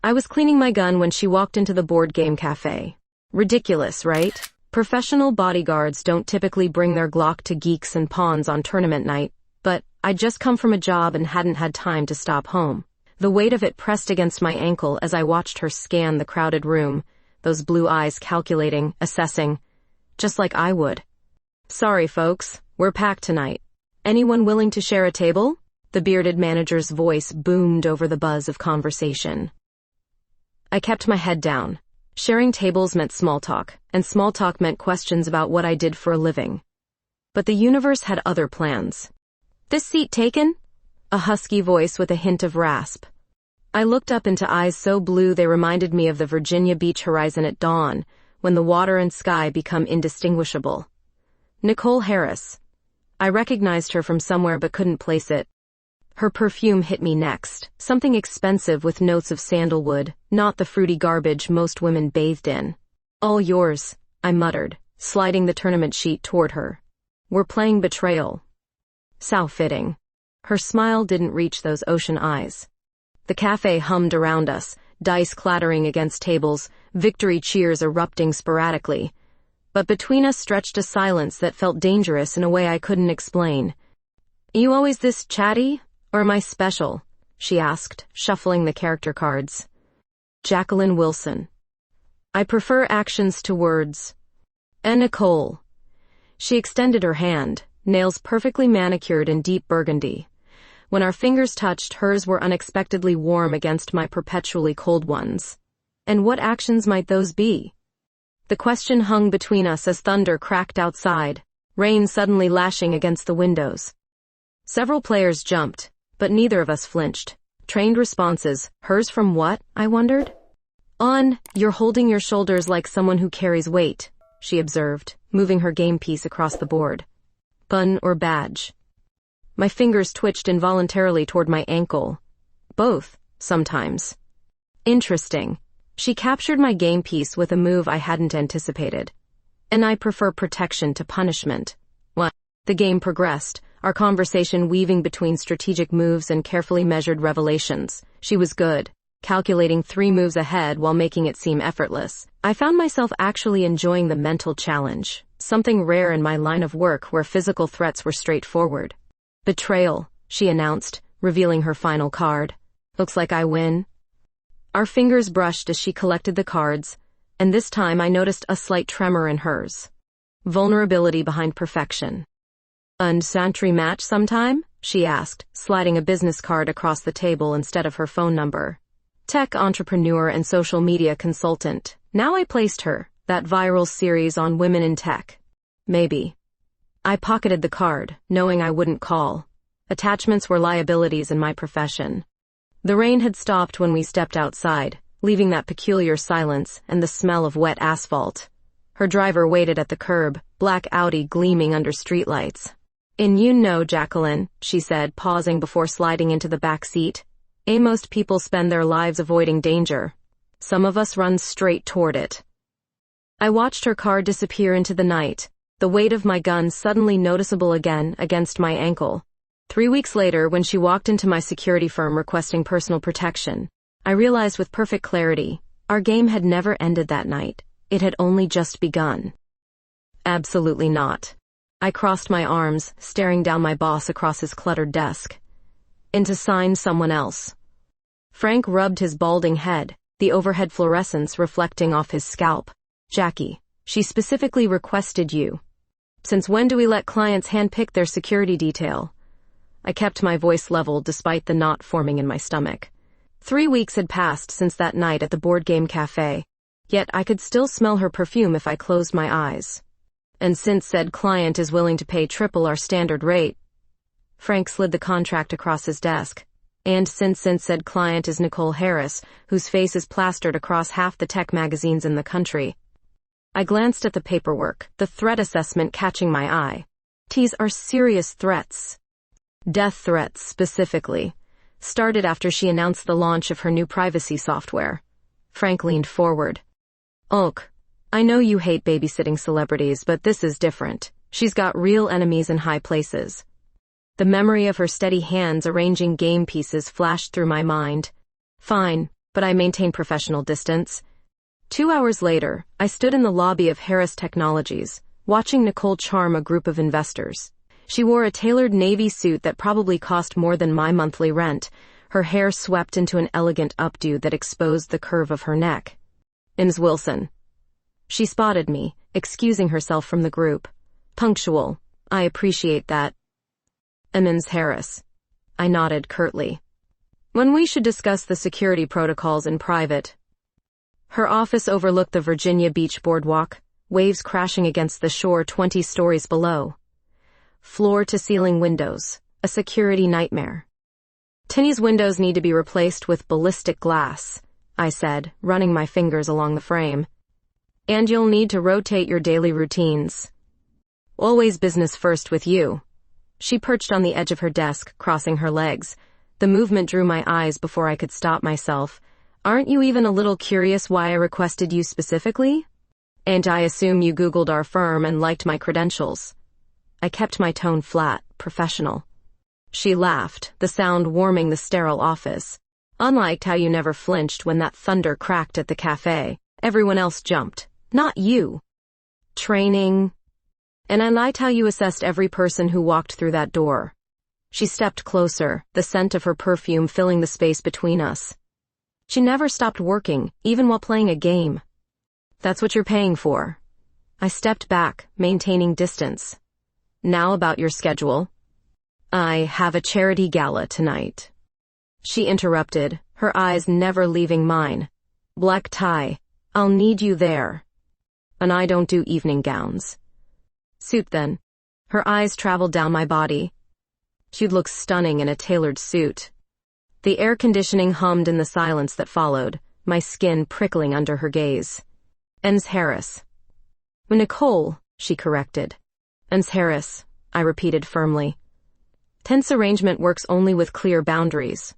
I was cleaning my gun when she walked into the board game cafe. Ridiculous, right? Professional bodyguards don't typically bring their Glock to geeks and pawns on tournament night, but I'd just come from a job and hadn't had time to stop home. The weight of it pressed against my ankle as I watched her scan the crowded room, those blue eyes calculating, assessing, just like I would. Sorry, folks, we're packed tonight. Anyone willing to share a table? The bearded manager's voice boomed over the buzz of conversation. I kept my head down. Sharing tables meant small talk, and small talk meant questions about what I did for a living. But the universe had other plans. This seat taken? A husky voice with a hint of rasp. I looked up into eyes so blue they reminded me of the Virginia Beach horizon at dawn, when the water and sky become indistinguishable. Nicole Harris. I recognized her from somewhere but couldn't place it. Her perfume hit me next, something expensive with notes of sandalwood, not the fruity garbage most women bathed in. All yours, I muttered, sliding the tournament sheet toward her. We're playing betrayal. So fitting. Her smile didn't reach those ocean eyes. The cafe hummed around us, dice clattering against tables, victory cheers erupting sporadically. But between us stretched a silence that felt dangerous in a way I couldn't explain. You always this chatty? Or am I special? She asked, shuffling the character cards. Jacqueline Wilson. I prefer actions to words. And Nicole. She extended her hand, nails perfectly manicured in deep burgundy. When our fingers touched, hers were unexpectedly warm against my perpetually cold ones. And what actions might those be? The question hung between us as thunder cracked outside, rain suddenly lashing against the windows. Several players jumped, but neither of us flinched. Trained responses, hers from what, I wondered? You're holding your shoulders like someone who carries weight, she observed, moving her game piece across the board. Bun or badge? My fingers twitched involuntarily toward my ankle. Both, sometimes. Interesting. She captured my game piece with a move I hadn't anticipated. And I prefer protection to punishment. What? The game progressed, our conversation weaving between strategic moves and carefully measured revelations. She was good, calculating 3 moves ahead while making it seem effortless. I found myself actually enjoying the mental challenge, something rare in my line of work where physical threats were straightforward. Betrayal, she announced, revealing her final card. Looks like I win. Our fingers brushed as she collected the cards, and this time I noticed a slight tremor in hers. Vulnerability behind perfection. Unsantry match sometime? She asked, sliding a business card across the table instead of her phone number. Tech entrepreneur and social media consultant. Now I placed her, that viral series on women in tech. Maybe. I pocketed the card, knowing I wouldn't call. Attachments were liabilities in my profession. The rain had stopped when we stepped outside, leaving that peculiar silence and the smell of wet asphalt. Her driver waited at the curb, black Audi gleaming under streetlights. Jacqueline, she said, pausing before sliding into the back seat. Most people spend their lives avoiding danger. Some of us run straight toward it. I watched her car disappear into the night, the weight of my gun suddenly noticeable again against my ankle. 3 weeks later, when she walked into my security firm requesting personal protection, I realized with perfect clarity, our game had never ended that night. It had only just begun. Absolutely not. I crossed my arms, staring down my boss across his cluttered desk. And to sign someone else. Frank rubbed his balding head, the overhead fluorescence reflecting off his scalp. Jackie, she specifically requested you. Since when do we let clients handpick their security detail? I kept my voice level despite the knot forming in my stomach. 3 weeks had passed since that night at the board game cafe, yet I could still smell her perfume if I closed my eyes. And since said client is willing to pay triple our standard rate, Frank slid the contract across his desk. And since said client is Nicole Harris, whose face is plastered across half the tech magazines in the country. I glanced at the paperwork, the threat assessment catching my eye. These are serious threats. Death threats, specifically. Started after she announced the launch of her new privacy software. Frank leaned forward. Oak, I know you hate babysitting celebrities, but this is different. She's got real enemies in high places. The memory of her steady hands arranging game pieces flashed through my mind. Fine, but I maintained professional distance. 2 hours later, I stood in the lobby of Harris Technologies, watching Nicole charm a group of investors. She wore a tailored navy suit that probably cost more than my monthly rent, her hair swept into an elegant updo that exposed the curve of her neck. "Ms. Wilson." She spotted me, excusing herself from the group. "Punctual. I appreciate that." "Ms. Harris." I nodded curtly. "When we should discuss the security protocols in private." Her office overlooked the Virginia Beach boardwalk, waves crashing against the shore 20 stories below. Floor-to-ceiling windows, a security nightmare. "Tinny's windows need to be replaced with ballistic glass," I said, running my fingers along the frame. "And you'll need to rotate your daily routines. Always business first with you." She perched on the edge of her desk, crossing her legs. The movement drew my eyes before I could stop myself. "Aren't you even a little curious why I requested you specifically? And I assume you Googled our firm and liked my credentials." I kept my tone flat, professional. She laughed, the sound warming the sterile office. "Unliked how you never flinched when that thunder cracked at the cafe. Everyone else jumped. Not you." "Training." "And I liked how you assessed every person who walked through that door." She stepped closer, the scent of her perfume filling the space between us. "She never stopped working, even while playing a game." "That's what you're paying for." I stepped back, maintaining distance. "Now about your schedule." "I have a charity gala tonight." She interrupted, her eyes never leaving mine. "Black tie. I'll need you there." "And I don't do evening gowns." "Suit then." Her eyes traveled down my body. She'd look stunning in a tailored suit. The air conditioning hummed in the silence that followed, my skin prickling under her gaze. "Ms. Harris." "Nicole," she corrected. "Ms. Harris," I repeated firmly. "Tense arrangement works only with clear boundaries.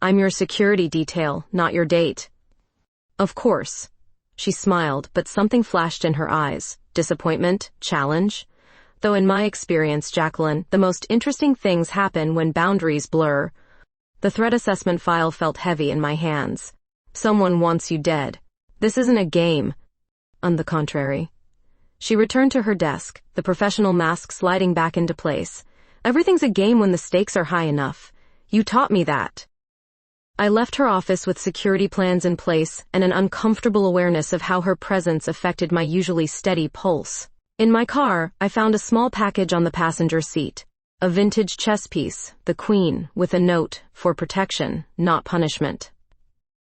I'm your security detail, not your date." "Of course." She smiled, but something flashed in her eyes. Disappointment? Challenge? Though in my experience, Jacqueline, the most interesting things happen when boundaries blur. The threat assessment file felt heavy in my hands. "Someone wants you dead. This isn't a game." On the contrary. She returned to her desk, the professional mask sliding back into place. "Everything's a game when the stakes are high enough. You taught me that." I left her office with security plans in place and an uncomfortable awareness of how her presence affected my usually steady pulse. In my car, I found a small package on the passenger seat. A vintage chess piece, the Queen, with a note, "For protection, not punishment."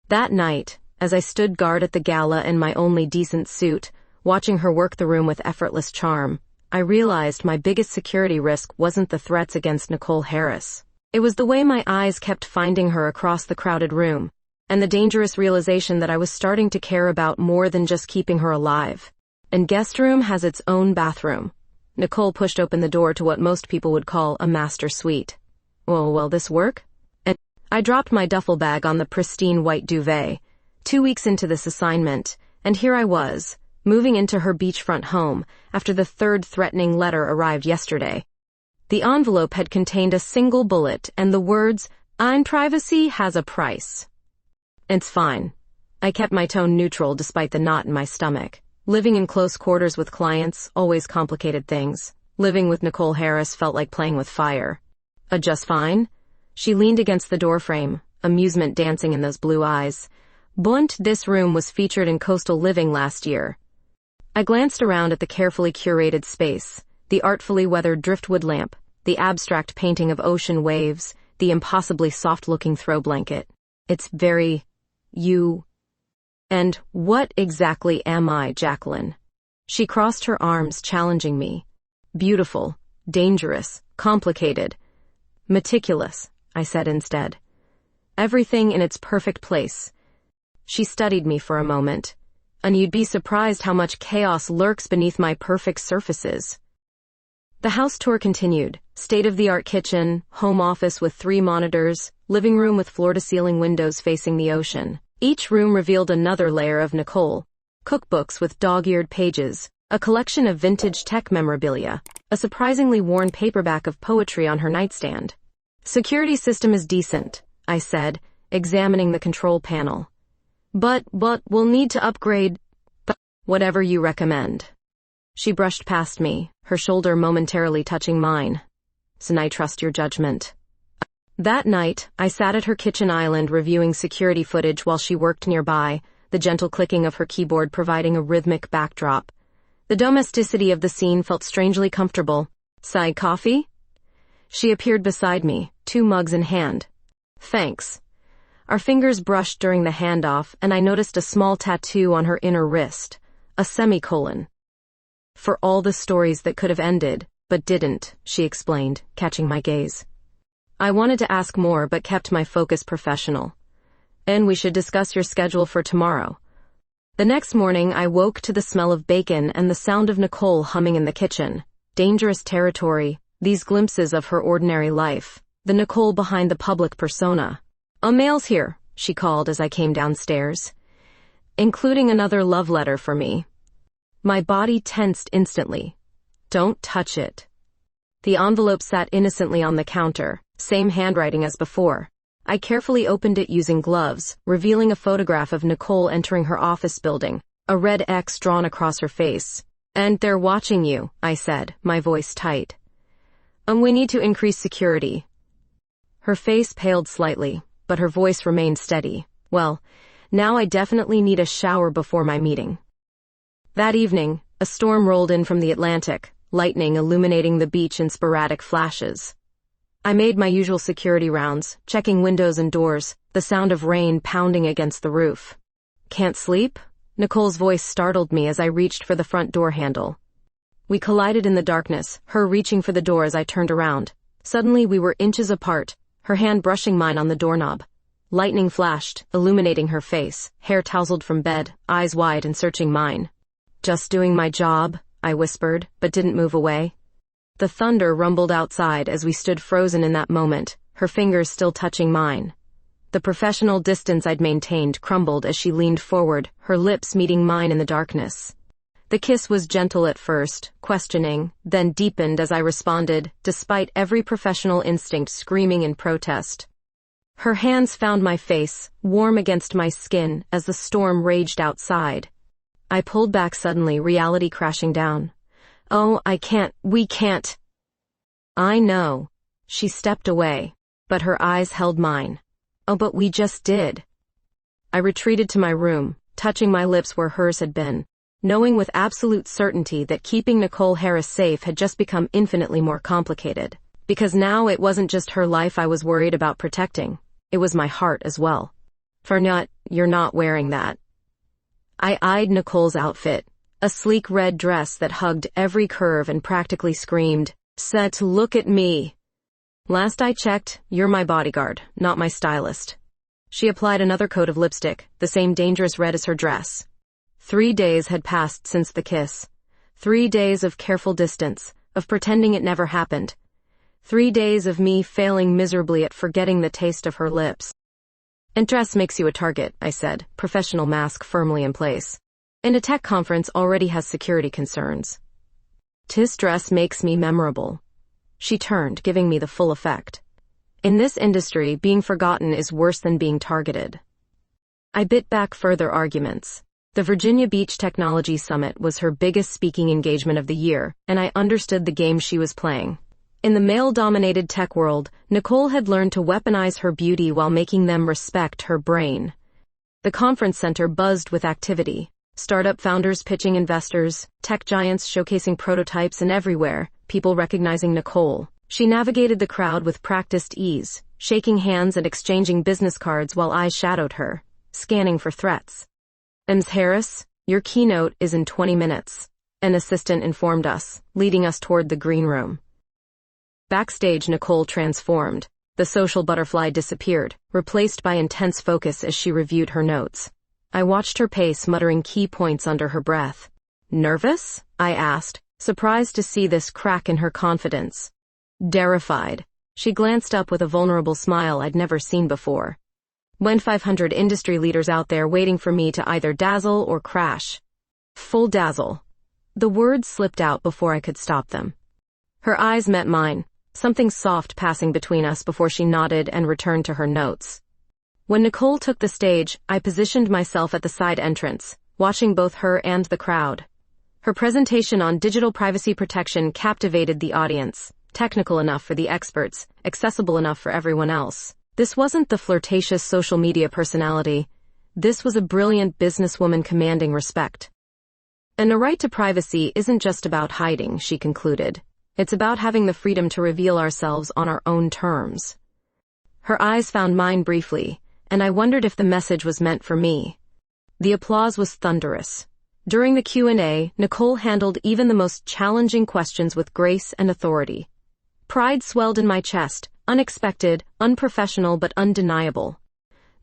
That night, as I stood guard at the gala in my only decent suit, watching her work the room with effortless charm, I realized my biggest security risk wasn't the threats against Nicole Harris. It was the way my eyes kept finding her across the crowded room, and the dangerous realization that I was starting to care about more than just keeping her alive. And guest room has its own bathroom. Nicole pushed open the door to what most people would call a master suite. "Oh, will this work?" And I dropped my duffel bag on the pristine white duvet. 2 weeks into this assignment, and here I was, moving into her beachfront home after the third threatening letter arrived yesterday. The envelope had contained a single bullet and the words, "Ein privacy has a price." "It's fine." I kept my tone neutral despite the knot in my stomach. Living in close quarters with clients, always complicated things. Living with Nicole Harris felt like playing with fire. "Just fine?" She leaned against the doorframe, amusement dancing in those blue eyes. "Bunt, this room was featured in Coastal Living last year." I glanced around at the carefully curated space, the artfully weathered driftwood lamp, the abstract painting of ocean waves, the impossibly soft-looking throw blanket. "It's very... you... And what exactly am I, Jacqueline?" She crossed her arms, challenging me. "Beautiful, dangerous, complicated, meticulous," I said instead. "Everything in its perfect place." She studied me for a moment. "And you'd be surprised how much chaos lurks beneath my perfect surfaces." The house tour continued. State-of-the-art kitchen, home office with 3 monitors, living room with floor-to-ceiling windows facing the ocean. Each room revealed another layer of Nicole. Cookbooks with dog-eared pages, a collection of vintage tech memorabilia, a surprisingly worn paperback of poetry on her nightstand. "Security system is decent," I said, examining the control panel. But we'll need to upgrade. Whatever you recommend. She brushed past me, her shoulder momentarily touching mine. So I trust your judgment. That night, I sat at her kitchen island reviewing security footage while she worked nearby, the gentle clicking of her keyboard providing a rhythmic backdrop. The domesticity of the scene felt strangely comfortable. Side coffee? She appeared beside me, 2 mugs in hand. Thanks. Our fingers brushed during the handoff, and I noticed a small tattoo on her inner wrist, a semicolon. For all the stories that could have ended, but didn't, she explained, catching my gaze. I wanted to ask more but kept my focus professional. And we should discuss your schedule for tomorrow. The next morning I woke to the smell of bacon and the sound of Nicole humming in the kitchen. Dangerous territory, these glimpses of her ordinary life, the Nicole behind the public persona. "A mail's here," she called as I came downstairs. "Including another love letter for me." My body tensed instantly. "Don't touch it." The envelope sat innocently on the counter, same handwriting as before. I carefully opened it using gloves, revealing a photograph of Nicole entering her office building, a red X drawn across her face. "And they're watching you," I said, my voice tight. We need to increase security." Her face paled slightly, but her voice remained steady. "Well, now I definitely need a shower before my meeting." That evening, a storm rolled in from the Atlantic, lightning illuminating the beach in sporadic flashes. I made my usual security rounds, checking windows and doors, the sound of rain pounding against the roof. "Can't sleep?" Nicole's voice startled me as I reached for the front door handle. We collided in the darkness, her reaching for the door as I turned around. Suddenly we were inches apart, her hand brushing mine on the doorknob. Lightning flashed, illuminating her face, hair tousled from bed, eyes wide and searching mine. "Just doing my job," I whispered, but didn't move away. The thunder rumbled outside as we stood frozen in that moment, her fingers still touching mine. The professional distance I'd maintained crumbled as she leaned forward, her lips meeting mine in the darkness. The kiss was gentle at first, questioning, then deepened as I responded, despite every professional instinct screaming in protest. Her hands found my face, warm against my skin, as the storm raged outside. I pulled back suddenly, reality crashing down. "Oh, we can't." "I know." She stepped away, but her eyes held mine. "Oh, but we just did." I retreated to my room, touching my lips where hers had been, knowing with absolute certainty that keeping Nicole Harris safe had just become infinitely more complicated. Because now it wasn't just her life I was worried about protecting, it was my heart as well. You're not wearing that." I eyed Nicole's outfit, a sleek red dress that hugged every curve and practically screamed, "Set, look at me." "Last I checked, you're my bodyguard, not my stylist." She applied another coat of lipstick, the same dangerous red as her dress. 3 days had passed since the kiss. 3 days of careful distance, of pretending it never happened. 3 days of me failing miserably at forgetting the taste of her lips. "And dress makes you a target," I said, professional mask firmly in place. "And a tech conference already has security concerns." "Tis dress makes me memorable." She turned, giving me the full effect. "In this industry, being forgotten is worse than being targeted." I bit back further arguments. The Virginia Beach Technology Summit was her biggest speaking engagement of the year, and I understood the game she was playing. In the male-dominated tech world, Nicole had learned to weaponize her beauty while making them respect her brain. The conference center buzzed with activity. Startup founders pitching investors, tech giants showcasing prototypes, and everywhere, people recognizing Nicole. She navigated the crowd with practiced ease, shaking hands and exchanging business cards while I shadowed her, scanning for threats. "Ms. Harris, your keynote is in 20 minutes, an assistant informed us, leading us toward the green room. Backstage, Nicole transformed. The social butterfly disappeared, replaced by intense focus as she reviewed her notes. I watched her pace, muttering key points under her breath. "Nervous?" I asked, surprised to see this crack in her confidence. "Terrified." She glanced up with a vulnerable smile I'd never seen before. "When 500 industry leaders out there waiting for me to either dazzle or crash." "Full dazzle." The words slipped out before I could stop them. Her eyes met mine, something soft passing between us before she nodded and returned to her notes. When Nicole took the stage, I positioned myself at the side entrance, watching both her and the crowd. Her presentation on digital privacy protection captivated the audience, technical enough for the experts, accessible enough for everyone else. This wasn't the flirtatious social media personality. This was a brilliant businesswoman commanding respect. And a right to privacy isn't just about hiding, she concluded. It's about having the freedom to reveal ourselves on our own terms. Her eyes found mine briefly, and I wondered if the message was meant for me. The applause was thunderous. During the Q&A, Nicole handled even the most challenging questions with grace and authority. Pride swelled in my chest, unexpected, unprofessional, but undeniable.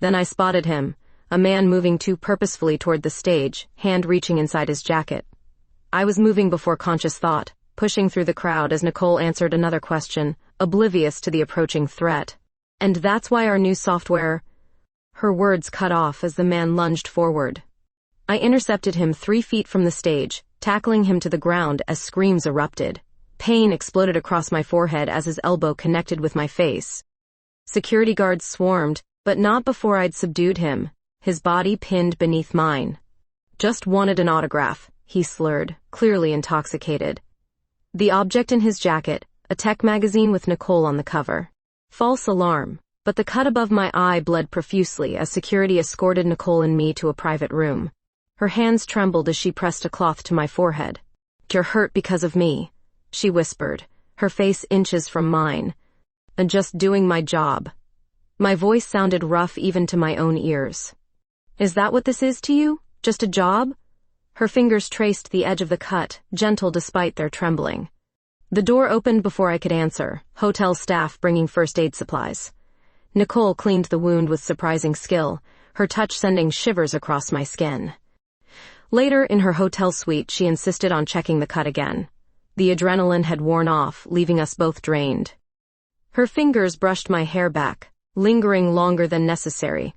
Then I spotted him, a man moving too purposefully toward the stage, hand reaching inside his jacket. I was moving before conscious thought, pushing through the crowd as Nicole answered another question, oblivious to the approaching threat. And that's why our new software... Her words cut off as the man lunged forward. I intercepted him 3 feet from the stage, tackling him to the ground as screams erupted. Pain exploded across my forehead as his elbow connected with my face. Security guards swarmed, but not before I'd subdued him, his body pinned beneath mine. Just wanted an autograph, he slurred, clearly intoxicated. The object in his jacket, a tech magazine with Nicole on the cover. False alarm. But the cut above my eye bled profusely as security escorted Nicole and me to a private room. Her hands trembled as she pressed a cloth to my forehead. "You're hurt because of me," she whispered, her face inches from mine. "And just doing my job." My voice sounded rough even to my own ears. "Is that what this is to you? Just a job?" Her fingers traced the edge of the cut, gentle despite their trembling. The door opened before I could answer, hotel staff bringing first aid supplies. Nicole cleaned the wound with surprising skill, her touch sending shivers across my skin. Later, in her hotel suite, she insisted on checking the cut again. The adrenaline had worn off, leaving us both drained. Her fingers brushed my hair back, lingering longer than necessary.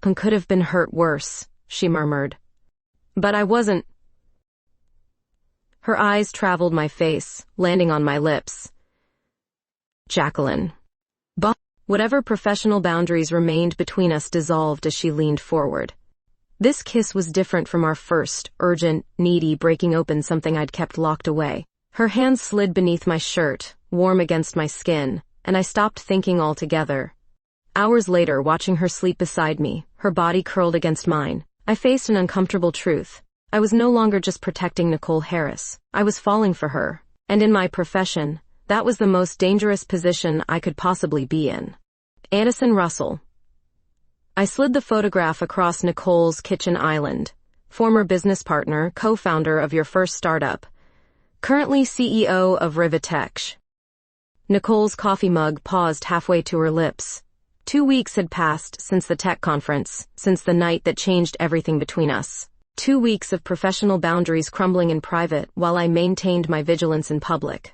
"I could have been hurt worse," she murmured. "But I wasn't." Her eyes traveled my face, landing on my lips. "Jacqueline." Whatever professional boundaries remained between us dissolved as she leaned forward. This kiss was different from our first, urgent, needy breaking open something I'd kept locked away. Her hands slid beneath my shirt, warm against my skin, and I stopped thinking altogether. Hours later, watching her sleep beside me, her body curled against mine, I faced an uncomfortable truth. I was no longer just protecting Nicole Harris. I was falling for her. And in my profession, that was the most dangerous position I could possibly be in. Addison Russell. I slid the photograph across Nicole's kitchen island. Former business partner, co-founder of your first startup. Currently CEO of Rivitech. Nicole's coffee mug paused halfway to her lips. 2 weeks had passed since the tech conference, since the night that changed everything between us. 2 weeks of professional boundaries crumbling in private while I maintained my vigilance in public.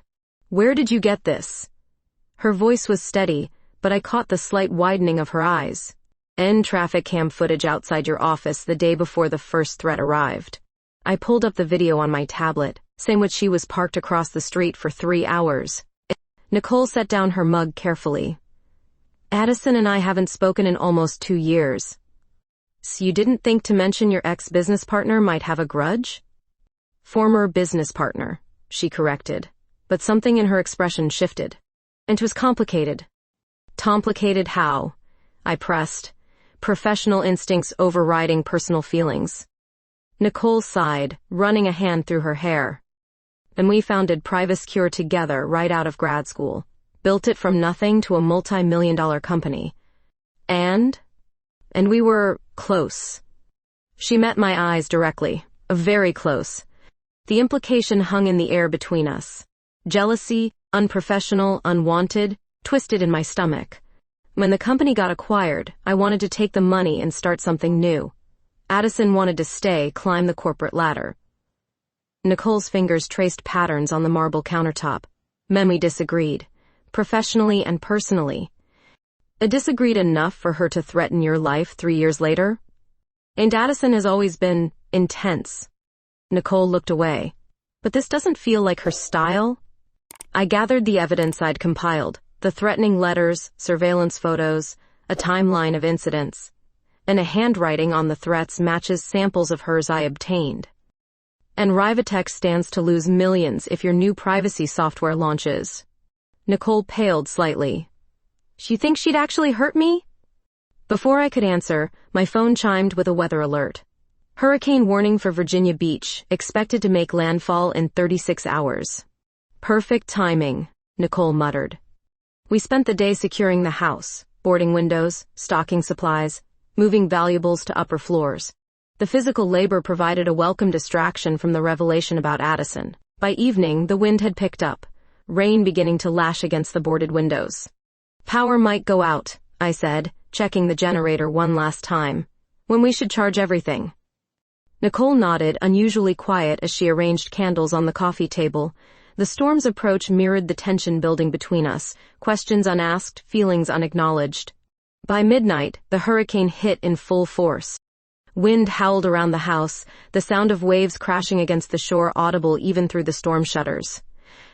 "Where did you get this?" Her voice was steady, but I caught the slight widening of her eyes. Traffic cam footage outside your office the day before the first threat arrived. I pulled up the video on my tablet, saying which she was parked across the street for 3 hours. Nicole set down her mug carefully. "Addison and I haven't spoken in almost 2 years. So you didn't think to mention your ex-business partner might have a grudge?" "Former business partner," she corrected. But something in her expression shifted. "And it was complicated." "Complicated how?" I pressed, professional instincts overriding personal feelings. Nicole sighed, running a hand through her hair. "And we founded Privacy together right out of grad school. Built it from nothing to a multi-million-dollar company. And we were close." She met my eyes directly, very close. The implication hung in the air between us. Jealousy, unprofessional, unwanted, twisted in my stomach. When the company got acquired, I wanted to take the money and start something new. Addison wanted to stay, climb the corporate ladder. Nicole's fingers traced patterns on the marble countertop. We disagreed, professionally and personally. I disagreed enough for her to threaten your life 3 years later? And Addison has always been intense. Nicole looked away. But this doesn't feel like her style. I gathered the evidence I'd compiled, the threatening letters, surveillance photos, a timeline of incidents, and a handwriting on the threats matches samples of hers I obtained. And Rivatex stands to lose millions if your new privacy software launches. Nicole paled slightly. You think she'd actually hurt me? Before I could answer, my phone chimed with a weather alert. Hurricane warning for Virginia Beach, expected to make landfall in 36 hours. Perfect timing, Nicole muttered. We spent the day securing the house, boarding windows, stocking supplies, moving valuables to upper floors. The physical labor provided a welcome distraction from the revelation about Addison. By evening, the wind had picked up, rain beginning to lash against the boarded windows. Power might go out, I said, checking the generator one last time. When we should charge everything. Nicole nodded, unusually quiet as she arranged candles on the coffee table. The storm's approach mirrored the tension building between us, questions unasked, feelings unacknowledged. By midnight, the hurricane hit in full force. Wind howled around the house, the sound of waves crashing against the shore audible even through the storm shutters.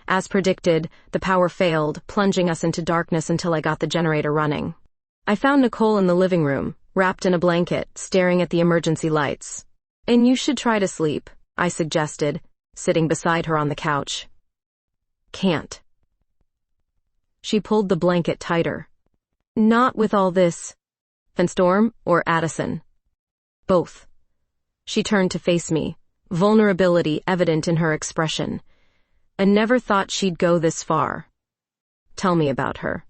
As predicted, the power failed, plunging us into darkness until I got the generator running. I found Nicole in the living room, wrapped in a blanket, staring at the emergency lights. And you should try to sleep, I suggested, sitting beside her on the couch. Can't. She pulled the blanket tighter. Not with all this. And Storm or Addison? Both. She turned to face me, vulnerability evident in her expression. I never thought she'd go this far. Tell me about her.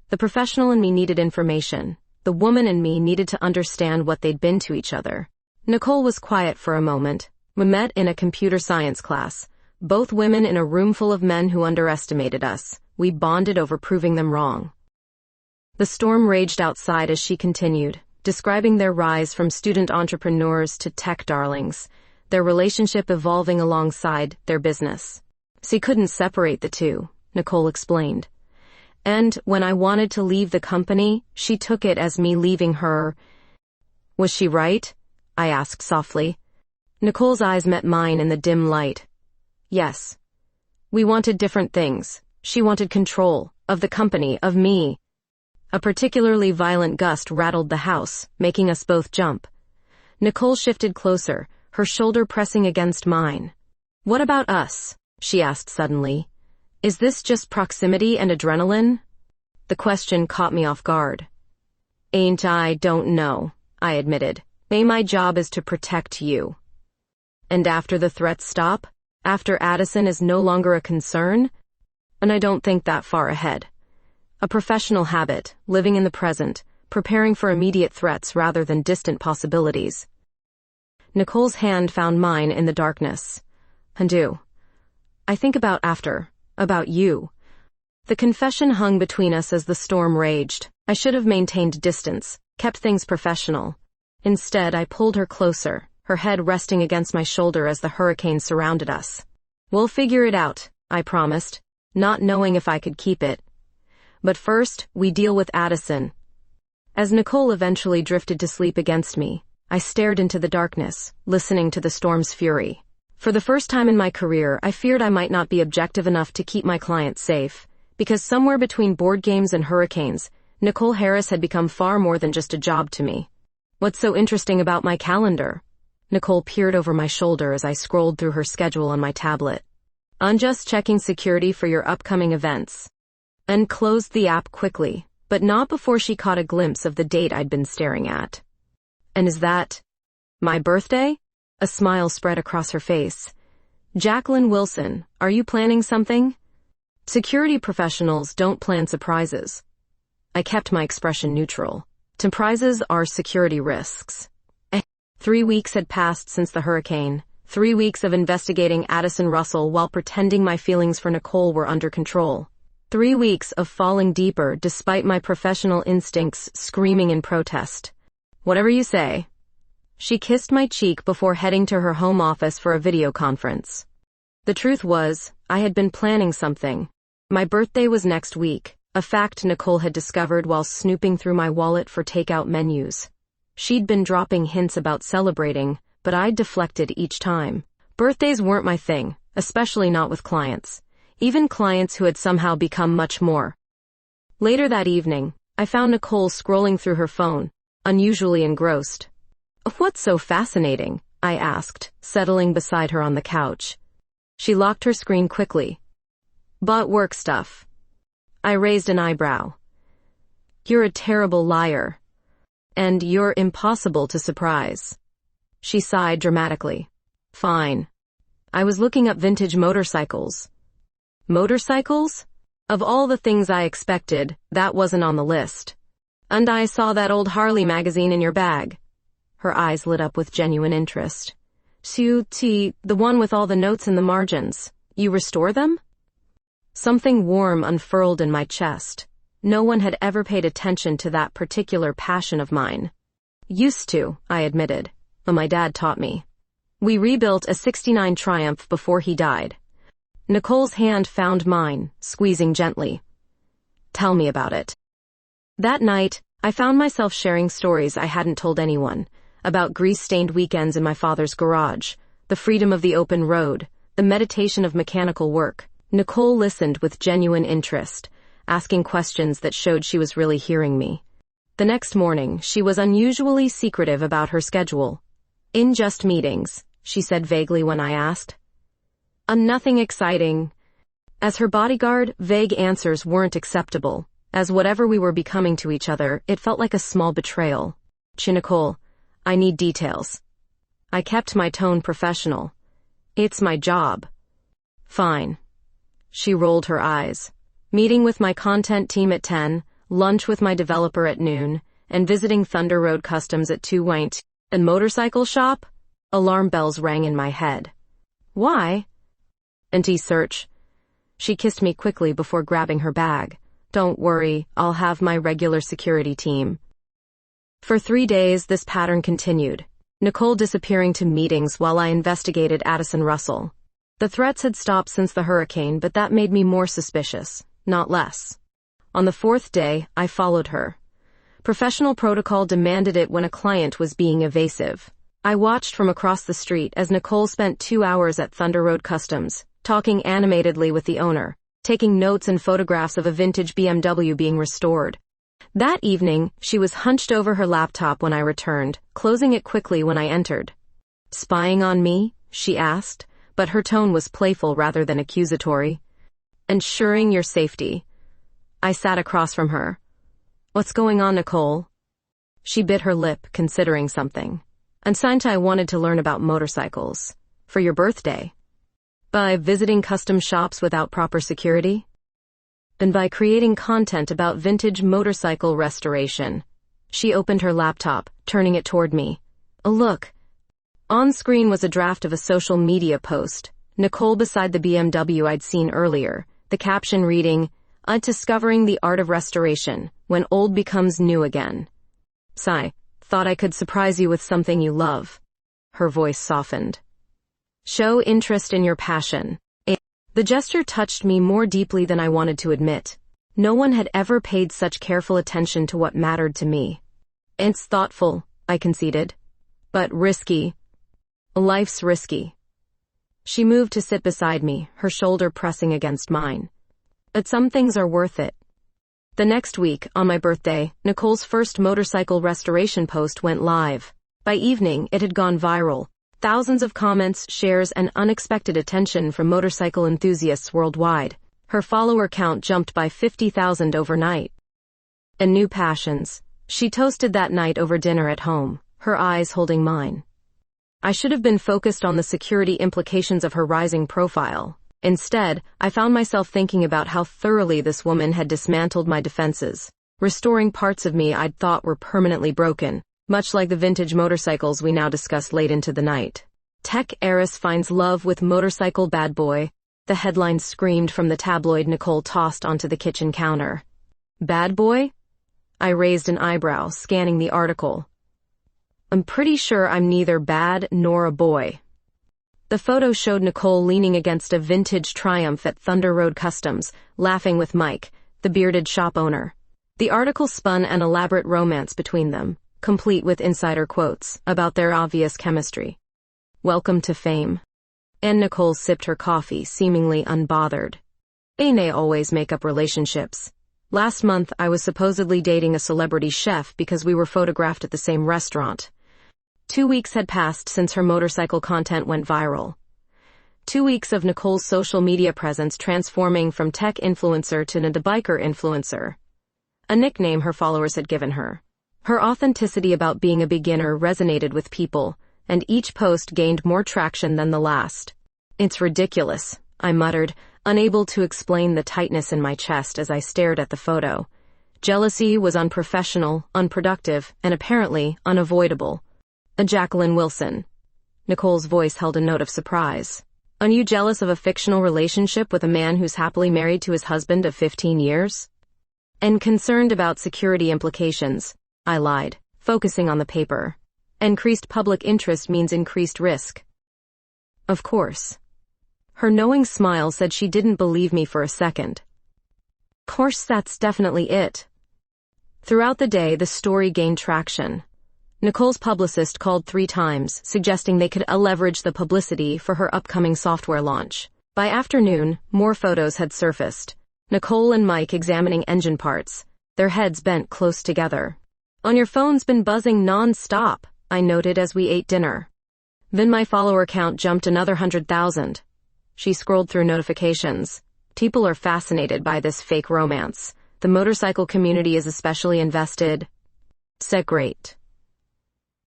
The professional in me needed information. The woman in me needed to understand what they'd been to each other. Nicole was quiet for a moment. We met in a computer science class. Both women in a room full of men who underestimated us. We bonded over proving them wrong. The storm raged outside as she continued, describing their rise from student entrepreneurs to tech darlings, their relationship evolving alongside their business. She couldn't separate the two, Nicole explained. And when I wanted to leave the company, she took it as me leaving her. Was she right? I asked softly. Nicole's eyes met mine in the dim light. Yes. We wanted different things. She wanted control, of the company, of me. A particularly violent gust rattled the house, making us both jump. Nicole shifted closer, her shoulder pressing against mine. What about us? She asked suddenly. Is this just proximity and adrenaline? The question caught me off guard. Don't know, I admitted. My job is to protect you. And after the threats stop? After Addison is no longer a concern? And I don't think that far ahead. A professional habit, living in the present, preparing for immediate threats rather than distant possibilities. Nicole's hand found mine in the darkness. Handu. I think about you. The confession hung between us as the storm raged. I should have maintained distance, kept things professional. Instead, I pulled her closer, her head resting against my shoulder as the hurricane surrounded us. We'll figure it out, I promised, not knowing if I could keep it. But first, we deal with Addison. As Nicole eventually drifted to sleep against me, I stared into the darkness, listening to the storm's fury. For the first time in my career, I feared I might not be objective enough to keep my clients safe, because somewhere between board games and hurricanes, Nicole Harris had become far more than just a job to me. What's so interesting about my calendar? Nicole peered over my shoulder as I scrolled through her schedule on my tablet. I'm just checking security for your upcoming events. And closed the app quickly, but not before she caught a glimpse of the date I'd been staring at. And is that my birthday? A smile spread across her face. Jacqueline Wilson, are you planning something? Security professionals don't plan surprises. I kept my expression neutral. Surprises are security risks. 3 weeks had passed since the hurricane. 3 weeks of investigating Addison Russell while pretending my feelings for Nicole were under control. 3 weeks of falling deeper despite my professional instincts screaming in protest. Whatever you say. She kissed my cheek before heading to her home office for a video conference. The truth was, I had been planning something. My birthday was next week, a fact Nicole had discovered while snooping through my wallet for takeout menus. She'd been dropping hints about celebrating, but I'd deflected each time. Birthdays weren't my thing, especially not with clients. Even clients who had somehow become much more. Later that evening, I found Nicole scrolling through her phone, unusually engrossed. "What's so fascinating?" I asked, settling beside her on the couch. She locked her screen quickly. "Bought work stuff." I raised an eyebrow. "You're a terrible liar. And you're impossible to surprise." She sighed dramatically. "Fine. I was looking up vintage motorcycles." "Motorcycles?" Of all the things I expected, that wasn't on the list. "And I saw that old Harley magazine in your bag." Her eyes lit up with genuine interest. "The one with all the notes in the margins. You restore them?" Something warm unfurled in my chest. No one had ever paid attention to that particular passion of mine. "Used to," I admitted, "but my dad taught me. We rebuilt a '69 Triumph before he died." Nicole's hand found mine, squeezing gently. "Tell me about it." That night, I found myself sharing stories I hadn't told anyone, about grease-stained weekends in my father's garage, the freedom of the open road, the meditation of mechanical work. Nicole listened with genuine interest, asking questions that showed she was really hearing me. The next morning, she was unusually secretive about her schedule. "In just meetings," she said vaguely when I asked. Nothing exciting." As her bodyguard, vague answers weren't acceptable. As whatever we were becoming to each other, it felt like a small betrayal. "Nicole, I need details." I kept my tone professional. "It's my job." "Fine." She rolled her eyes. "Meeting with my content team at 10, lunch with my developer at noon, and visiting Thunder Road Customs at 2 Wait. And motorcycle shop?" Alarm bells rang in my head. "Why?" "Anti-search." She kissed me quickly before grabbing her bag. "Don't worry, I'll have my regular security team." For 3 days, this pattern continued. Nicole disappearing to meetings while I investigated Addison Russell. The threats had stopped since the hurricane, but that made me more suspicious, not less. On the 4th day, I followed her. Professional protocol demanded it when a client was being evasive. I watched from across the street as Nicole spent 2 hours at Thunder Road Customs, talking animatedly with the owner, taking notes and photographs of a vintage BMW being restored. That evening, she was hunched over her laptop when I returned, closing it quickly when I entered. "Spying on me?" she asked, but her tone was playful rather than accusatory. "Ensuring your safety." I sat across from her. "What's going on, Nicole?" She bit her lip, considering something. "I wanted to learn about motorcycles. For your birthday." "By visiting custom shops without proper security?" "And by creating content about vintage motorcycle restoration." She opened her laptop, turning it toward me. "Look." On screen was a draft of a social media post, Nicole beside the BMW I'd seen earlier, the caption reading, "Discovering the art of restoration, when old becomes new again." "Sigh, thought I could surprise you with something you love." Her voice softened. "Show interest in your passion." The gesture touched me more deeply than I wanted to admit. No one had ever paid such careful attention to what mattered to me. "It's thoughtful," I conceded. "But risky. Life's risky." She moved to sit beside me, her shoulder pressing against mine. "But some things are worth it." The next week, on my birthday, Nicole's first motorcycle restoration post went live. By evening, it had gone viral. Thousands of comments, shares, and unexpected attention from motorcycle enthusiasts worldwide. Her follower count jumped by 50,000 overnight. And new passions. She toasted that night over dinner at home, her eyes holding mine. I should have been focused on the security implications of her rising profile. Instead, I found myself thinking about how thoroughly this woman had dismantled my defenses, restoring parts of me I'd thought were permanently broken. Much like the vintage motorcycles we now discussed late into the night. "Tech heiress finds love with motorcycle bad boy," the headline screamed from the tabloid Nicole tossed onto the kitchen counter. "Bad boy?" I raised an eyebrow, scanning the article. "I'm pretty sure I'm neither bad nor a boy." The photo showed Nicole leaning against a vintage Triumph at Thunder Road Customs, laughing with Mike, the bearded shop owner. The article spun an elaborate romance between them, complete with insider quotes about their obvious chemistry. "Welcome to fame." And Nicole sipped her coffee, seemingly unbothered. "Ain't always make up relationships." Last month, I was supposedly dating a celebrity chef because we were photographed at the same restaurant. 2 weeks had passed since her motorcycle content went viral. 2 weeks of Nicole's social media presence transforming from tech influencer to the biker influencer, a nickname her followers had given her. Her authenticity about being a beginner resonated with people, and each post gained more traction than the last. "It's ridiculous," I muttered, unable to explain the tightness in my chest as I stared at the photo. Jealousy was unprofessional, unproductive, and apparently unavoidable. Jacqueline Wilson. Nicole's voice held a note of surprise. "Are you jealous of a fictional relationship with a man who's happily married to his husband of 15 years? And concerned about security implications," I lied, focusing on the paper. "Increased public interest means increased risk." "Of course." Her knowing smile said she didn't believe me for a second. "Of course, that's definitely it." Throughout the day, the story gained traction. Nicole's publicist called 3 times, suggesting they could leverage the publicity for her upcoming software launch. By afternoon, more photos had surfaced. Nicole and Mike examining engine parts, their heads bent close together. "On your phone's been buzzing non-stop," I noted as we ate dinner. Then my follower count jumped another 100,000. She scrolled through notifications. "People are fascinated by this fake romance. The motorcycle community is especially invested." Said great.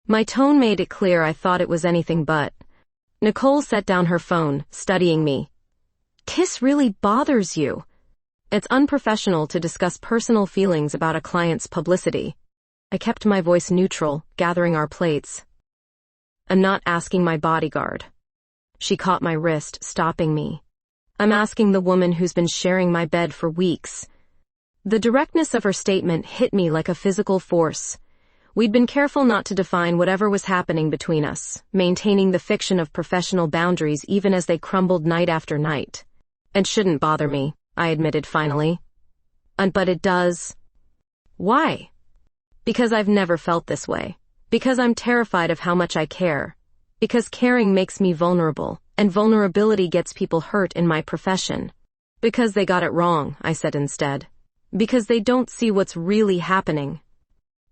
My tone made it clear I thought it was anything but. Nicole set down her phone, studying me. "Kiss really bothers you. It's unprofessional to discuss personal feelings about a client's publicity." I kept my voice neutral, gathering our plates. "I'm not asking my bodyguard." She caught my wrist, stopping me. "I'm asking the woman who's been sharing my bed for weeks." The directness of her statement hit me like a physical force. We'd been careful not to define whatever was happening between us, maintaining the fiction of professional boundaries even as they crumbled night after night. "It shouldn't bother me," I admitted finally. But it does." "Why?" "Because I've never felt this way. Because I'm terrified of how much I care. Because caring makes me vulnerable, and vulnerability gets people hurt in my profession." "Because they got it wrong," I said instead. "Because they don't see what's really happening."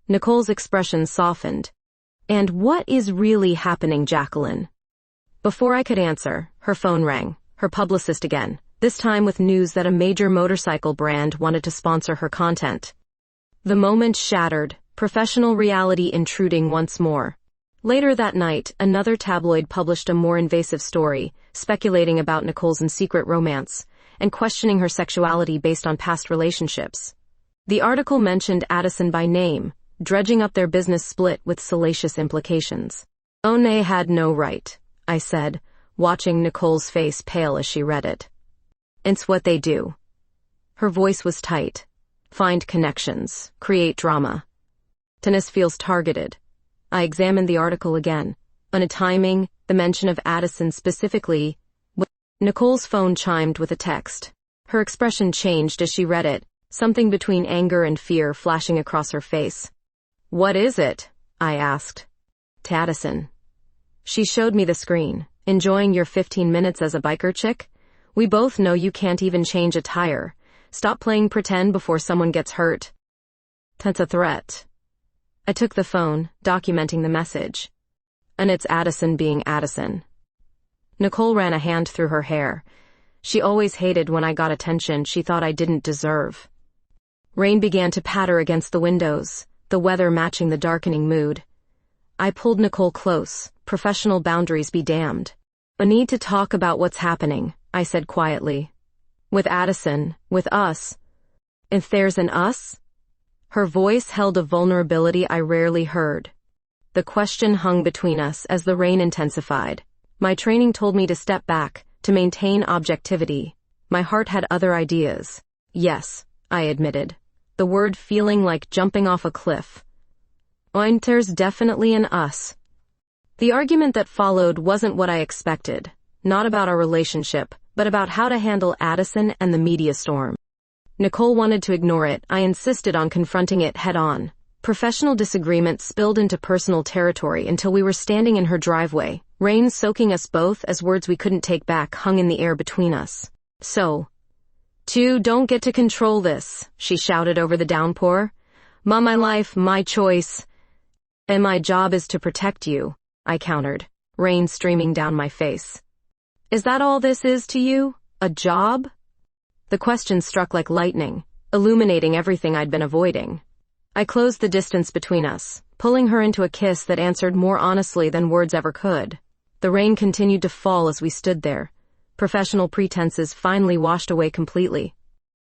Nicole's expression softened. "And what is really happening, Jacqueline?" Before I could answer, her phone rang, her publicist again, this time with news that a major motorcycle brand wanted to sponsor her content. The moment shattered, professional reality intruding once more. Later that night, another tabloid published a more invasive story, speculating about Nicole's secret romance, and questioning her sexuality based on past relationships. The article mentioned Addison by name, dredging up their business split with salacious implications. "One had no right," I said, watching Nicole's face pale as she read it. "It's what they do." Her voice was tight. "Find connections, create drama. Tennis feels targeted." I examined the article again. On a timing, the mention of Addison specifically. Nicole's phone chimed with a text. Her expression changed as she read it, something between anger and fear flashing across her face. "What is it?" I asked. "To Addison." She showed me the screen. "Enjoying your 15 minutes as a biker chick? We both know you can't even change a tire. Stop playing pretend before someone gets hurt." "That's a threat." I took the phone, documenting the message. "And it's Addison being Addison." Nicole ran a hand through her hair. She always hated when I got attention she thought I didn't deserve. Rain began to patter against the windows, the weather matching the darkening mood. I pulled Nicole close. Professional boundaries be damned. "I need to talk about what's happening," I said quietly. "With Addison, with us." "If there's an us?" Her voice held a vulnerability I rarely heard. The question hung between us as the rain intensified. My training told me to step back, to maintain objectivity. My heart had other ideas. "Yes," I admitted, the word feeling like jumping off a cliff. "There's definitely an us." The argument that followed wasn't what I expected, not about our relationship, but about how to handle Addison and the media storm. Nicole wanted to ignore it. I insisted on confronting it head-on. Professional disagreement spilled into personal territory until we were standing in her driveway, rain soaking us both as words we couldn't take back hung in the air between us. "So, "You don't get to control this," she shouted over the downpour. My life, my choice. And my job is to protect you," I countered, rain streaming down my face. "Is that all this is to you? A job?" The question struck like lightning, illuminating everything I'd been avoiding. I closed the distance between us, pulling her into a kiss that answered more honestly than words ever could. The rain continued to fall as we stood there, professional pretenses finally washed away completely.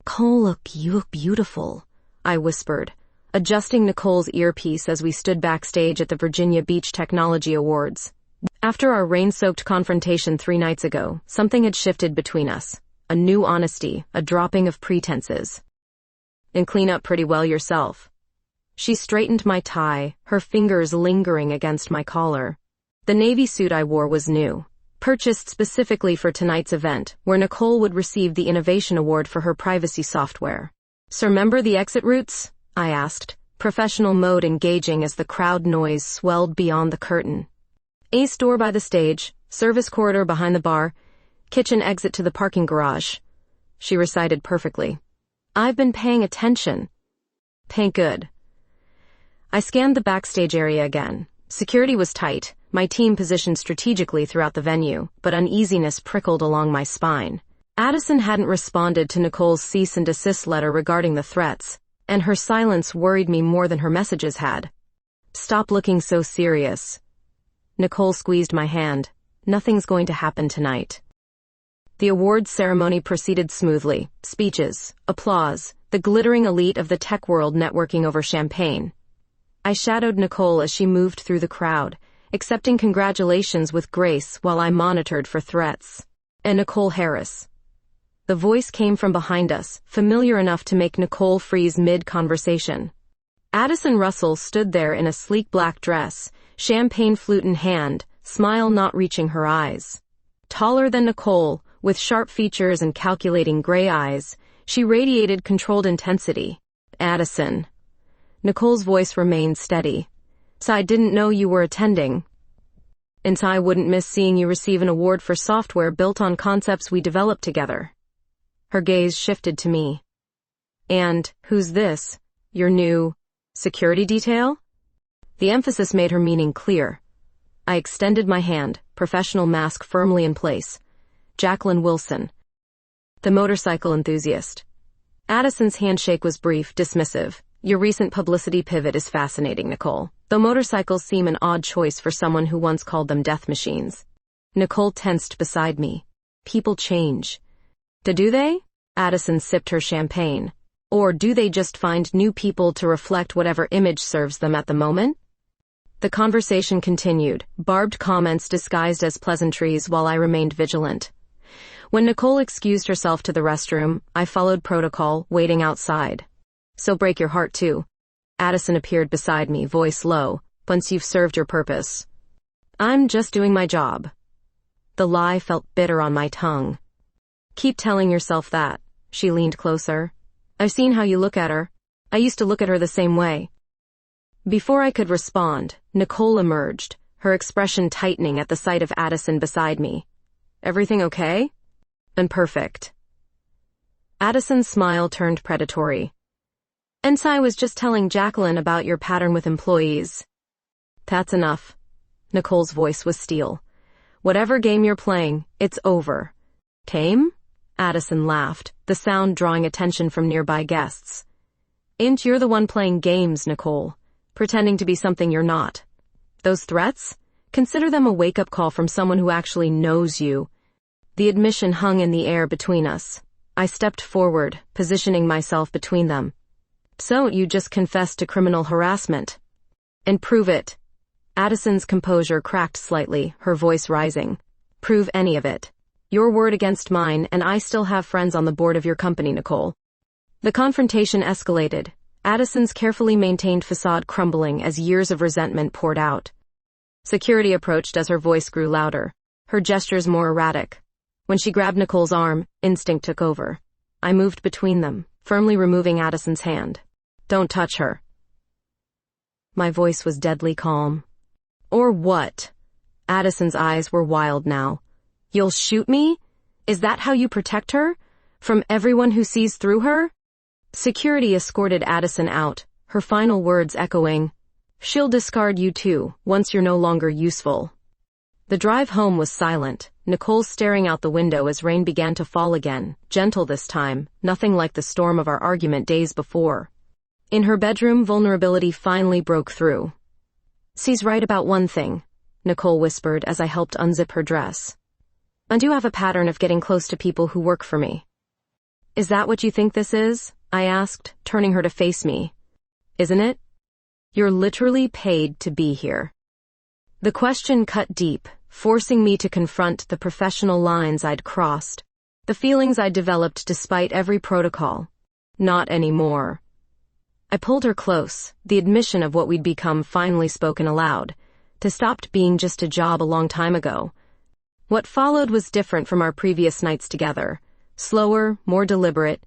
"Nicole, you look beautiful," I whispered, adjusting Nicole's earpiece as we stood backstage at the Virginia Beach Technology Awards. After our rain-soaked confrontation 3 nights ago, something had shifted between us. A new honesty, a dropping of pretenses. "And clean up pretty well yourself." She straightened my tie, her fingers lingering against my collar. The navy suit I wore was new, purchased specifically for tonight's event, where Nicole would receive the Innovation Award for her privacy software. "So remember the exit routes?" I asked, professional mode engaging as the crowd noise swelled beyond the curtain. "Ace door by the stage, service corridor behind the bar, kitchen exit to the parking garage," she recited perfectly. "I've been paying attention." "Pay good." I scanned the backstage area again. Security was tight, my team positioned strategically throughout the venue, but uneasiness prickled along my spine. Addison hadn't responded to Nicole's cease and desist letter regarding the threats, and her silence worried me more than her messages had. "Stop looking so serious." Nicole squeezed my hand. "Nothing's going to happen tonight." The awards ceremony proceeded smoothly. Speeches, applause, the glittering elite of the tech world networking over champagne. I shadowed Nicole as she moved through the crowd, accepting congratulations with grace while I monitored for threats. "And Nicole Harris." The voice came from behind us, familiar enough to make Nicole freeze mid-conversation. Addison Russell stood there in a sleek black dress, champagne flute in hand, smile not reaching her eyes. Taller than Nicole, with sharp features and calculating gray eyes, she radiated controlled intensity. "Addison." Nicole's voice remained steady. "So I didn't know you were attending. And I wouldn't miss seeing you receive an award for software built on concepts we developed together." Her gaze shifted to me. "And, who's this? Your new security detail?" The emphasis made her meaning clear. I extended my hand, professional mask firmly in place. "Jacqueline Wilson, the motorcycle enthusiast." Addison's handshake was brief, dismissive. "Your recent publicity pivot is fascinating, Nicole, though motorcycles seem an odd choice for someone who once called them death machines." Nicole tensed beside me. "People change." "Do they?" Addison sipped her champagne. "Or do they just find new people to reflect whatever image serves them at the moment?" The conversation continued, barbed comments disguised as pleasantries while I remained vigilant. When Nicole excused herself to the restroom, I followed protocol, waiting outside. "So break your heart too." Addison appeared beside me, voice low. "Once you've served your purpose." "I'm just doing my job." The lie felt bitter on my tongue. "Keep telling yourself that." She leaned closer. "I've seen how you look at her. I used to look at her the same way." Before I could respond, Nicole emerged, her expression tightening at the sight of Addison beside me. "Everything okay?" "And perfect." Addison's smile turned predatory. "And I was just telling Jacqueline about your pattern with employees." "That's enough." Nicole's voice was steel. "Whatever game you're playing, it's over." "Game?" Addison laughed, the sound drawing attention from nearby guests. "Ain't you're the one playing games, Nicole, pretending to be something you're not. Those threats? Consider them a wake-up call from someone who actually knows you." The admission hung in the air between us. I stepped forward, positioning myself between them. "So you just confessed to criminal harassment?" "And prove it." Addison's composure cracked slightly, her voice rising. "Prove any of it. Your word against mine, and I still have friends on the board of your company, Nicole." The confrontation escalated, Addison's carefully maintained facade crumbling as years of resentment poured out. Security approached as her voice grew louder, her gestures more erratic. When she grabbed Nicole's arm, instinct took over. I moved between them, firmly removing Addison's hand. "Don't touch her." My voice was deadly calm. "Or what?" Addison's eyes were wild now. "You'll shoot me? Is that how you protect her? From everyone who sees through her? Security escorted Addison out, her final words echoing, "She'll discard you too, once you're no longer useful." The drive home was silent, Nicole staring out the window as rain began to fall again, gentle this time, nothing like the storm of our argument days before. In her bedroom, vulnerability finally broke through. "She's right about one thing," Nicole whispered as I helped unzip her dress. "I do have a pattern of getting close to people who work for me." "Is that what you think this is?" I asked, turning her to face me. "Isn't it? You're literally paid to be here." The question cut deep, forcing me to confront the professional lines I'd crossed, the feelings I'd developed despite every protocol. Not anymore. I pulled her close, the admission of what we'd become finally spoken aloud, to stopped being just a job a long time ago. What followed was different from our previous nights together, slower, more deliberate,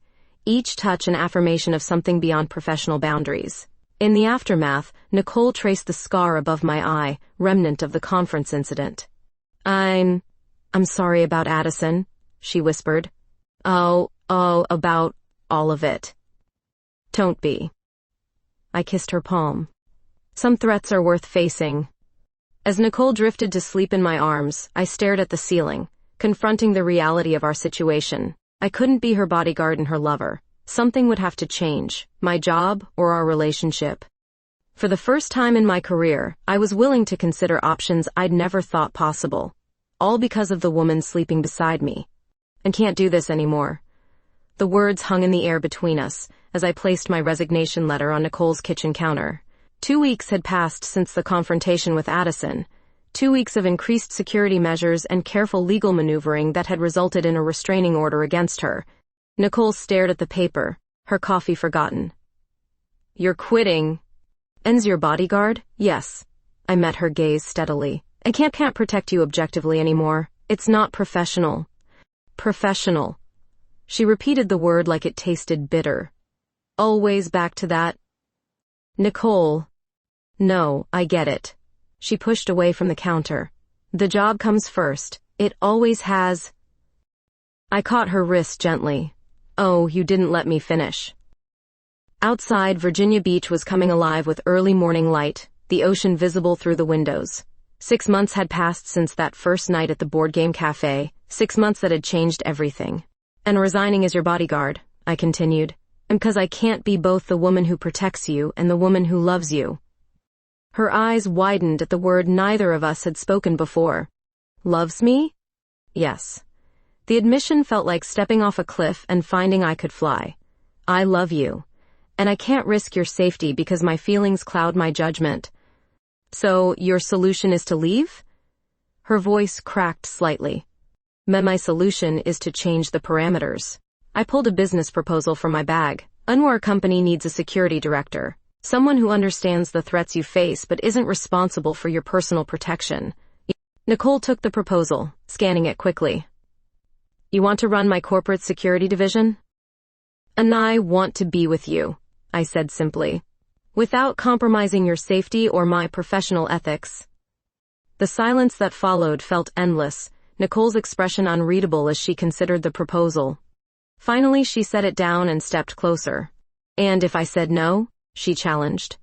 each touch an affirmation of something beyond professional boundaries. In the aftermath, Nicole traced the scar above my eye, remnant of the conference incident. I'm sorry about Addison," she whispered. Oh, about all of it." "Don't be." I kissed her palm. "Some threats are worth facing." As Nicole drifted to sleep in my arms, I stared at the ceiling, confronting the reality of our situation. I couldn't be her bodyguard and her lover. Something would have to change, my job or our relationship. For the first time in my career, I was willing to consider options I'd never thought possible. All because of the woman sleeping beside me. "And can't do this anymore." The words hung in the air between us, as I placed my resignation letter on Nicole's kitchen counter. 2 weeks had passed since the confrontation with Addison. 2 weeks of increased security measures and careful legal maneuvering that had resulted in a restraining order against her. Nicole stared at the paper, her coffee forgotten. "You're quitting." "Ends your bodyguard?" "Yes." I met her gaze steadily. "I can't protect you objectively anymore. It's not professional." "Professional." She repeated the word like it tasted bitter. "Always back to that." "Nicole." "No, I get it." She pushed away from the counter. "The job comes first. It always has." I caught her wrist gently. "Oh, you didn't let me finish." Outside, Virginia Beach was coming alive with early morning light, the ocean visible through the windows. 6 months had passed since that first night at the board game cafe, 6 months that had changed everything. "And resigning as your bodyguard," I continued, "and because I can't be both the woman who protects you and the woman who loves you." Her eyes widened at the word neither of us had spoken before. "Loves me?" "Yes." The admission felt like stepping off a cliff and finding I could fly. "I love you. And I can't risk your safety because my feelings cloud my judgment." "So, your solution is to leave?" Her voice cracked slightly. "My solution is to change the parameters." I pulled a business proposal from my bag. "Our company needs a security director. Someone who understands the threats you face but isn't responsible for your personal protection." Nicole took the proposal, scanning it quickly. "You want to run my corporate security division?" "And I want to be with you," I said simply, "without compromising your safety or my professional ethics." The silence that followed felt endless, Nicole's expression unreadable as she considered the proposal. Finally, she set it down and stepped closer. "And if I said no?" she challenged.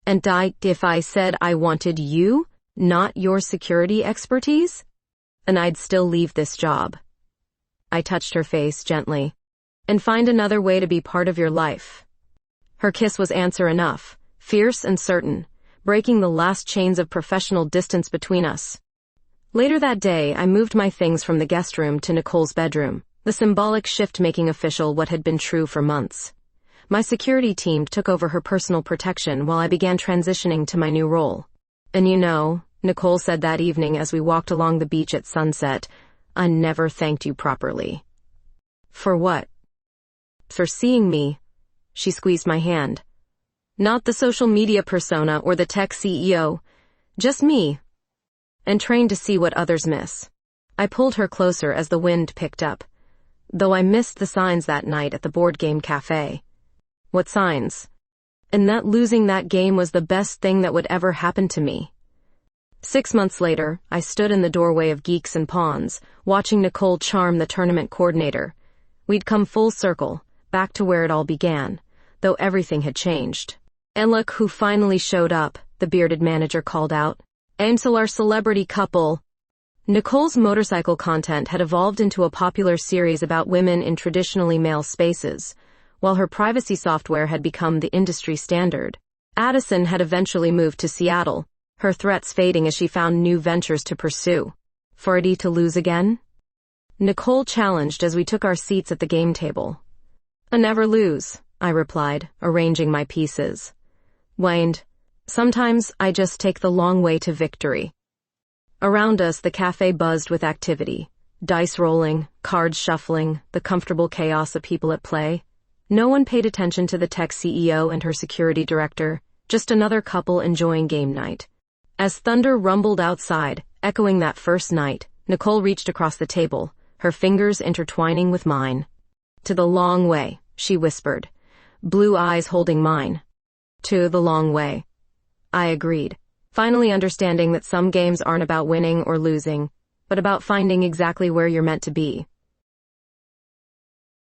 "And if I said I wanted you, not your security expertise? And I'd still leave this job." I touched her face gently. "And find another way to be part of your life." Her kiss was answer enough, fierce and certain, breaking the last chains of professional distance between us. Later that day, I moved my things from the guest room to Nicole's bedroom, the symbolic shift making official what had been true for months. My security team took over her personal protection while I began transitioning to my new role. "And you know," Nicole said that evening as we walked along the beach at sunset, "I never thanked you properly." "For what?" "For seeing me." She squeezed my hand. "Not the social media persona or the tech CEO. Just me. And trained to see what others miss." I pulled her closer as the wind picked up. "Though I missed the signs that night at the board game cafe." "What signs?" "And that losing that game was the best thing that would ever happen to me." 6 months later, I stood in the doorway of Geeks and Pawns, watching Nicole charm the tournament coordinator. We'd come full circle, back to where it all began, though everything had changed. And look who finally showed up, the bearded manager called out. Ansel, our celebrity couple. Nicole's motorcycle content had evolved into a popular series about women in traditionally male spaces, while her privacy software had become the industry standard. Addison had eventually moved to Seattle, her threats fading as she found new ventures to pursue. Ready to lose again? Nicole challenged as we took our seats at the game table. I never lose, I replied, arranging my pieces. Whined, sometimes I just take the long way to victory. Around us, the cafe buzzed with activity. Dice rolling, cards shuffling, the comfortable chaos of people at play. No one paid attention to the tech CEO and her security director, just another couple enjoying game night. As thunder rumbled outside, echoing that first night, Nicole reached across the table, her fingers intertwining with mine. To the long way, she whispered, blue eyes holding mine. To the long way. I agreed, finally understanding that some games aren't about winning or losing, but about finding exactly where you're meant to be.